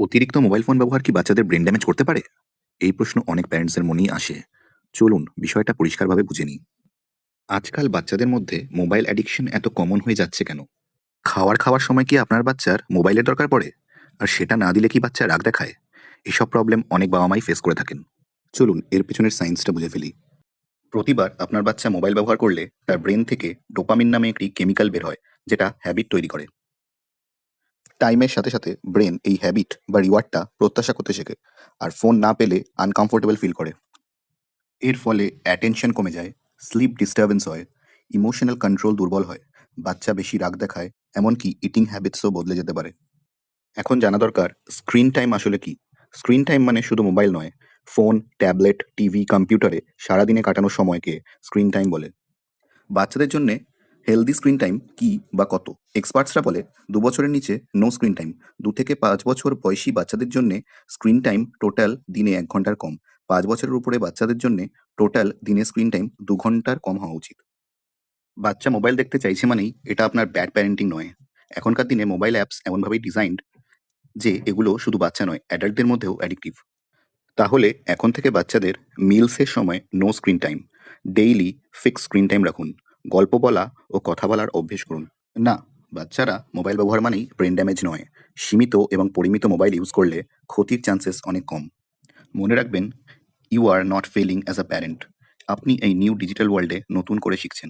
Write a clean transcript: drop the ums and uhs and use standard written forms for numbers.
অতিরিক্ত mobile phone ব্যবহার কি বাচ্চাদের ব্রেন ড্যামেজ করতে পারে? এই প্রশ্ন অনেক প্যারেন্টসের মনেই আসে। চলুন বিষয়টা পরিষ্কারভাবে বুঝে নিই। আজকাল বাচ্চাদের মধ্যে মোবাইল অ্যাডিকশন এত কমন হয়ে যাচ্ছে কেন? খাওয়ার সময় কি আপনার বাচ্চার মোবাইলের দরকার পড়ে? আর সেটা না দিলে কি বাচ্চা রাগ দেখায়? এসব প্রবলেম অনেক বাবা মাই ফেস করে থাকেন। চলুন এর পেছনের সায়েন্সটা বুঝে ফেলি। প্রতিবার আপনার বাচ্চা মোবাইল ব্যবহার করলে তার ব্রেন থেকে ডোপামিন নামে একটি কেমিক্যাল বের হয়, যেটা হ্যাবিট তৈরি করে। টাইমের সাথে সাথে ব্রেন এই হ্যাবিট বা রিওয়ার্ডটা প্রত্যাশা করতে শেখে, আর ফোন না পেলে আনকমফোর্টেবল ফিল করে। এর ফলে অ্যাটেনশন কমে যায়, স্লিপ ডিস্টারবেন্স হয়, ইমোশনাল কন্ট্রোল দুর্বল হয়, বাচ্চা বেশি রাগ দেখায়, এমনকি ইটিং হ্যাবিটসও বদলে যেতে পারে। এখন জানা দরকার স্ক্রিন টাইম আসলে কি। স্ক্রিন টাইম মানে শুধু মোবাইল নয়, ফোন, ট্যাবলেট, টিভি, কম্পিউটারে সারাদিনে কাটানোর সময়কে স্ক্রিন টাইম বলে। বাচ্চাদের জন্য হেলদি স্ক্রিন টাইম কি বা কত? এক্সপার্টসরা বলে ২ বছরের নিচে নো স্ক্রিন টাইম। ২ থেকে ৫ বছর বয়সী বাচ্চাদের জন্য স্ক্রিন টাইম টোটাল দিনে ১ ঘন্টার কম। ৫ বছরের উপরে বাচ্চাদের জন্য টোটাল দিনে স্ক্রিন টাইম ২ ঘন্টার কম হওয়া উচিত। বাচ্চা মোবাইল দেখতে চাইছে মানেই এটা আপনার ব্যাড প্যারেন্টিং নয়। এখনকার দিনে মোবাইল অ্যাপস এমনভাবেই ডিজাইনড যে এগুলো শুধু বাচ্চা নয়, অ্যাডাল্টদের মধ্যেও অ্যাডিকটিভ। তাহলে এখন থেকে বাচ্চাদের মিলসের সময় no screen time, daily fix screen time রাখুন। গল্প বলা ও কথা বলার অভ্যেস করুন। না, বাচ্চারা মোবাইল ব্যবহার মানেই ব্রেন ড্যামেজ নয়। সীমিত এবং পরিমিত মোবাইল ইউজ করলে ক্ষতির চান্সেস অনেক কম। মনে রাখবেন, you are not failing as a parent. আপনি এই নিউ ডিজিটাল ওয়ার্ল্ডে নতুন করে শিখছেন।